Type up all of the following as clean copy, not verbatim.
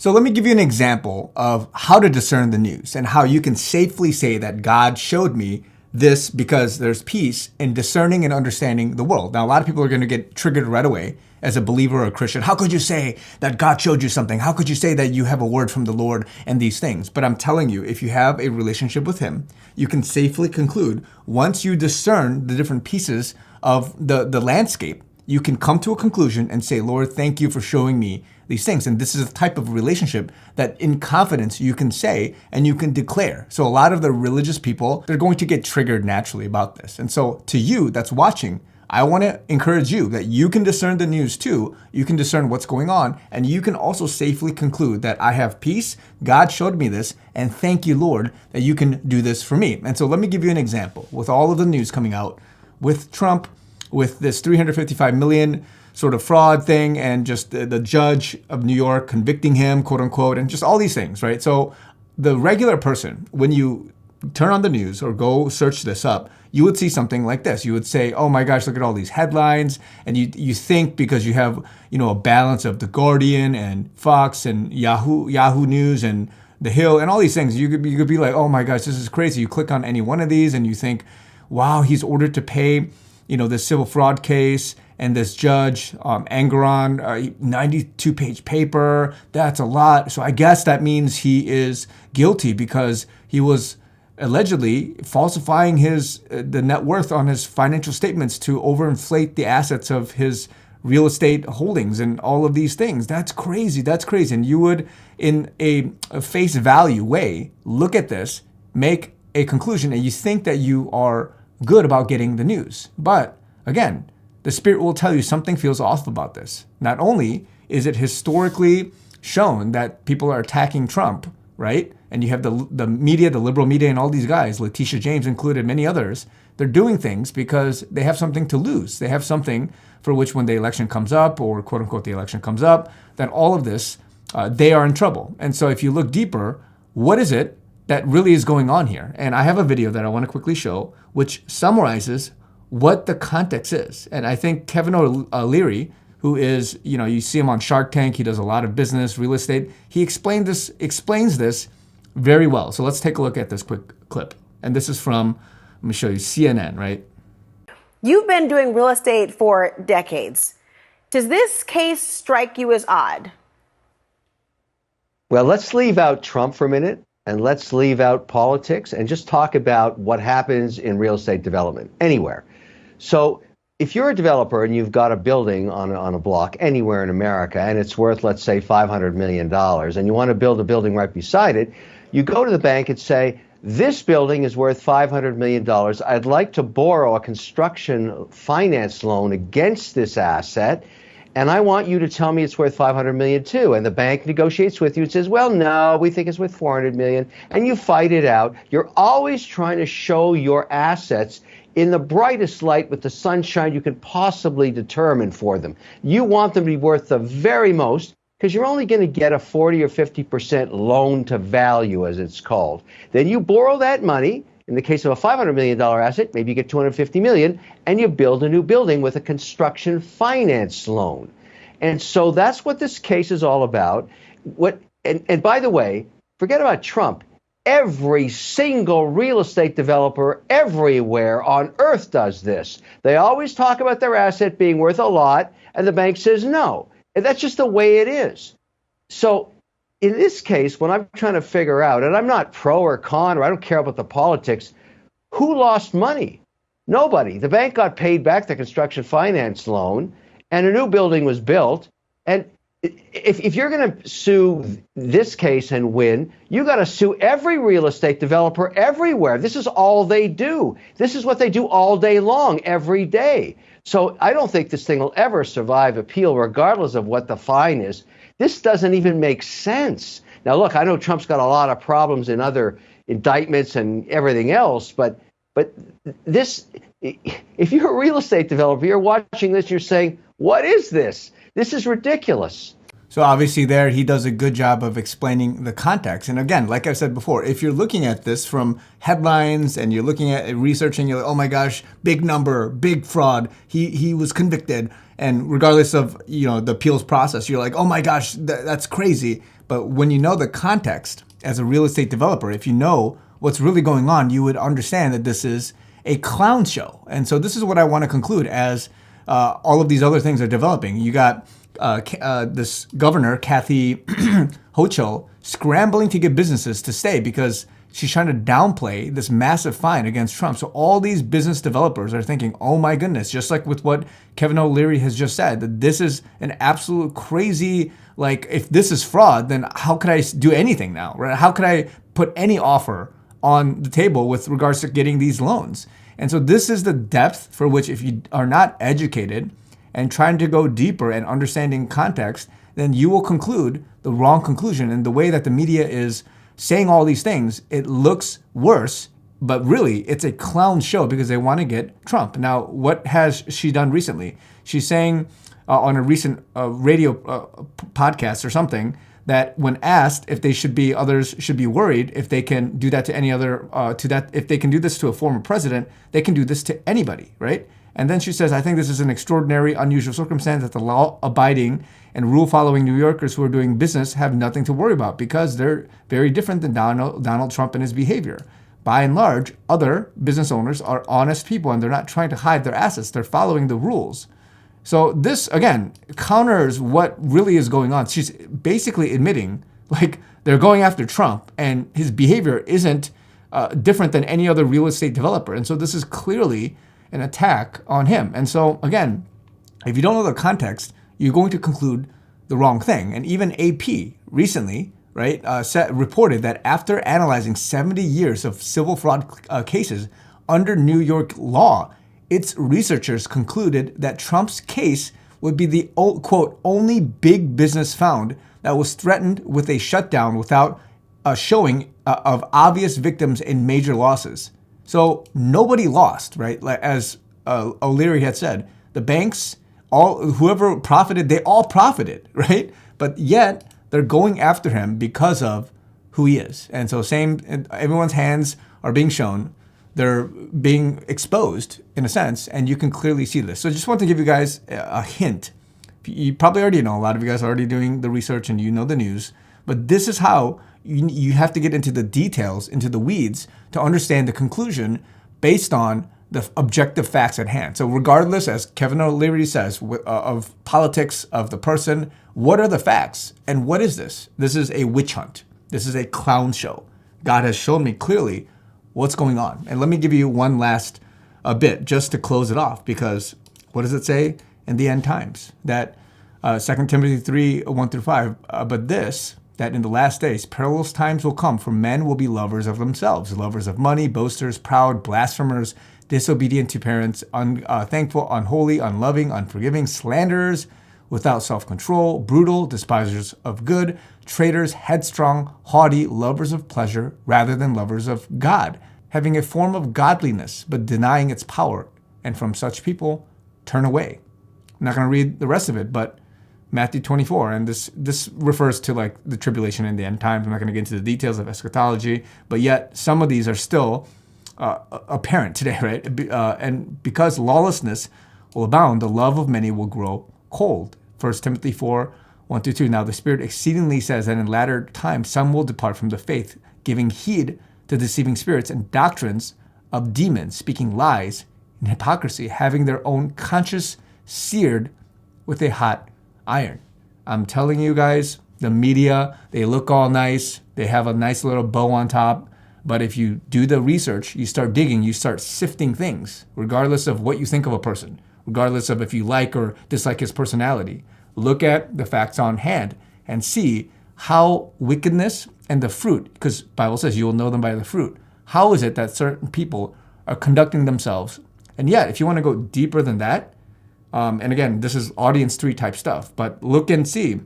So let me give you an example of how to discern the news and how you can safely say that God showed me this because there's peace in discerning and understanding the world. Now, a lot of people are going to get triggered right away as a believer or a Christian. How could you say that God showed you something? How could you say that you have a word from the Lord and these things? But I'm telling you, if you have a relationship with Him, you can safely conclude once you discern the different pieces of the landscape, you can come to a conclusion and say, Lord, thank you for showing me these things. And this is a type of relationship that in confidence you can say and you can declare. So a lot of the religious people, they're going to get triggered naturally about this. And so to you that's watching, I want to encourage you that you can discern the news too. You can discern what's going on, and you can also safely conclude that I have peace. God showed me this, and thank you, Lord, that you can do this for me. And so let me give you an example. With all of the news coming out, with Trump, with this 355 million sort of fraud thing, and just the judge of New York convicting him, quote unquote, and just all these things, right? So the regular person, when you turn on the news or go search this up, you would see something like this. You would say, oh my gosh, look at all these headlines. And you think because you have, a balance of The Guardian and Fox and Yahoo News and The Hill and all these things, you could be like, oh my gosh, this is crazy. You click on any one of these and you think, wow, he's ordered to pay, this civil fraud case, and this judge, Angeron, 92-page paper, that's a lot. So I guess that means he is guilty because he was allegedly falsifying the net worth on his financial statements to overinflate the assets of his real estate holdings and all of these things. That's crazy. And you would, in a face value way, look at this, make a conclusion, and you think that you are good about getting the news. But again, the Spirit will tell you something feels off about this. Not only is it historically shown that people are attacking Trump, right? And you have the media, the liberal media, and all these guys, Letitia James included, many others, they're doing things because they have something to lose. They have something for which when the election comes up, or quote unquote the election comes up, that all of this, they are in trouble. And so if you look deeper, what is it that really is going on here? And I have a video that I want to quickly show, which summarizes what the context is. And I think Kevin O'Leary, who is, you see him on Shark Tank, he does a lot of business, real estate, he explains this very well. So let's take a look at this quick clip. And this is from, let me show you, CNN, right? You've been doing real estate for decades. Does this case strike you as odd? Well, let's leave out Trump for a minute, and let's leave out politics and just talk about what happens in real estate development anywhere. So if you're a developer and you've got a building on a block anywhere in America and it's worth, let's say, $500 million, and you want to build a building right beside it, you go to the bank and say, this building is worth $500 million. I'd like to borrow a construction finance loan against this asset, and I want you to tell me it's worth $500 million too. And the bank negotiates with you and says, well, no, we think it's worth $400 million. And you fight it out. You're always trying to show your assets in the brightest light with the sunshine you can possibly determine for them. You want them to be worth the very most, because you're only going to get a 40 or 50% loan to value, as it's called. Then you borrow that money. In the case of a $500 million asset, maybe you get $250 million, and you build a new building with a construction finance loan. And so that's what this case is all about. And by the way, forget about Trump. Every single real estate developer everywhere on earth does this. They always talk about their asset being worth a lot, and the bank says no. And that's just the way it is. So in this case, when I'm trying to figure out, and I'm not pro or con, or I don't care about the politics, who lost money? Nobody. The bank got paid back the construction finance loan, and a new building was built. And if you're going to sue this case and win, you got to sue every real estate developer everywhere. This is all they do. This is what they do all day long, every day. So I don't think this thing will ever survive appeal, regardless of what the fine is. This doesn't even make sense. Now, look, I know Trump's got a lot of problems in other indictments and everything else, but this, if you're a real estate developer, you're watching this, you're saying, what is this? This is ridiculous. So obviously there he does a good job of explaining the context. And again, like I said before, if you're looking at this from headlines and you're looking at research and you're like, oh my gosh, big number, big fraud, he was convicted. And regardless of, the appeals process, you're like, oh my gosh, that's crazy. But when you know the context as a real estate developer, if you know what's really going on, you would understand that this is a clown show. And so this is what I want to conclude as all of these other things are developing. You got this governor, Kathy Hochul, scrambling to get businesses to stay because she's trying to downplay this massive fine against Trump. So all these business developers are thinking, oh my goodness, just like with what Kevin O'Leary has just said, that this is an absolute crazy, like if this is fraud, then how could I do anything now, right? How could I put any offer on the table with regards to getting these loans? And so this is the depth for which if you are not educated and trying to go deeper and understanding context, then you will conclude the wrong conclusion. And the way that the media is saying all these things, it looks worse, but really it's a clown show because they want to get Trump. Now, what has she done recently? She's saying on a recent radio podcast or something that when asked if they should be, others should be worried if they can do that to any other, if they can do this to a former president, they can do this to anybody, right? And then she says, I think this is an extraordinary, unusual circumstance that the law-abiding and rule-following New Yorkers who are doing business have nothing to worry about because they're very different than Donald Trump and his behavior. By and large, other business owners are honest people and they're not trying to hide their assets. They're following the rules. So this, again, counters what really is going on. She's basically admitting, like, they're going after Trump and his behavior isn't different than any other real estate developer. And so this is clearly an attack on him. And so, again, if you don't know the context, you're going to conclude the wrong thing. And even AP recently, right, reported that after analyzing 70 years of civil fraud cases under New York law, its researchers concluded that Trump's case would be the, quote, only big business found that was threatened with a shutdown without a showing of obvious victims in major losses. So nobody lost, right? Like as O'Leary had said, the banks, whoever profited, they all profited, right? But yet they're going after him because of who he is. And so everyone's hands are being shown. They're being exposed in a sense, and you can clearly see this. So I just want to give you guys a hint. You probably already know, a lot of you guys are already doing the research and you know the news, but this is how you have to get into the details, into the weeds, to understand the conclusion based on the objective facts at hand. So regardless, as Kevin O'Leary says, of politics of the person, what are the facts? And what is this? This is a witch hunt. This is a clown show. God has shown me clearly what's going on. And let me give you one last bit just to close it off, because what does it say in the end times? That 2 Timothy 3, 1 through 5, but this, that in the last days, perilous times will come, for men will be lovers of themselves, lovers of money, boasters, proud, blasphemers, disobedient to parents, unthankful, unholy, unloving, unforgiving, slanderers, without self-control, brutal, despisers of good, traitors, headstrong, haughty, lovers of pleasure rather than lovers of God, having a form of godliness, but denying its power. And from such people, turn away. I'm not going to read the rest of it, but Matthew 24, and this refers to like the tribulation and the end times. I'm not going to get into the details of eschatology, but yet some of these are still apparent today, right? And because lawlessness will abound, the love of many will grow cold. 1 Timothy 4, 1 through 2. Now the Spirit exceedingly says that in latter times some will depart from the faith, giving heed to deceiving spirits and doctrines of demons, speaking lies and hypocrisy, having their own conscience seared with a hot iron. I'm telling you guys, the media, they look all nice. They have a nice little bow on top. But if you do the research, you start digging, you start sifting things, regardless of what you think of a person, regardless of if you like or dislike his personality. Look at the facts on hand and see how wickedness and the fruit, because the Bible says you will know them by the fruit. How is it that certain people are conducting themselves? And yet, if you want to go deeper than that, and again, this is audience 3 type stuff, but look and see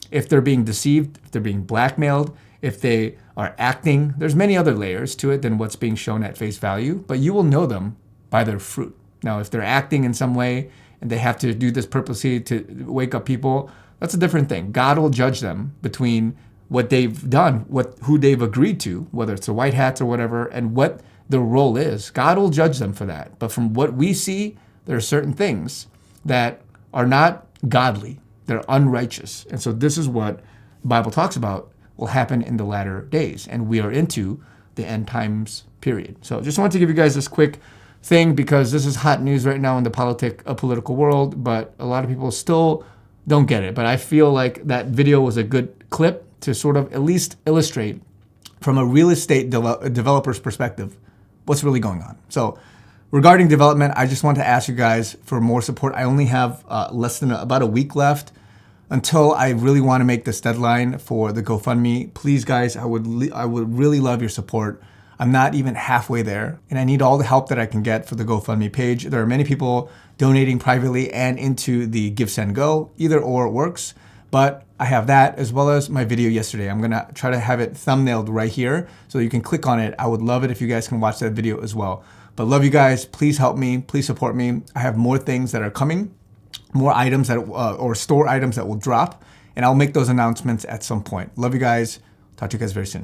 if they're being deceived, if they're being blackmailed, if they are acting. There's many other layers to it than what's being shown at face value, but you will know them by their fruit. Now, if they're acting in some way and they have to do this purposely to wake up people, that's a different thing. God will judge them between what they've done, who they've agreed to, whether it's the white hats or whatever, and what their role is. God will judge them for that. But from what we see, there are certain things that are not godly. They're unrighteous. And so this is what the Bible talks about. will happen in the latter days. And we are into the end times period. So just wanted to give you guys this quick thing because this is hot news right now in the political world, but a lot of people still don't get it. But I feel like that video was a good clip to sort of at least illustrate from a real estate developer's perspective what's really going on. So regarding development, I just want to ask you guys for more support. I only have less than about a week left until I really want to make this deadline for the GoFundMe. Please, guys, I would really love your support. I'm not even halfway there, and I need all the help that I can get for the GoFundMe page. There are many people donating privately and into the Give, Send, Go. Either or works, but I have that as well as my video yesterday. I'm gonna try to have it thumbnailed right here so you can click on it. I would love it if you guys can watch that video as well. But love you guys. Please help me. Please support me. I have more things that are coming, more items that or store items that will drop, and I'll make those announcements at some point. Love you guys. Talk to you guys very soon.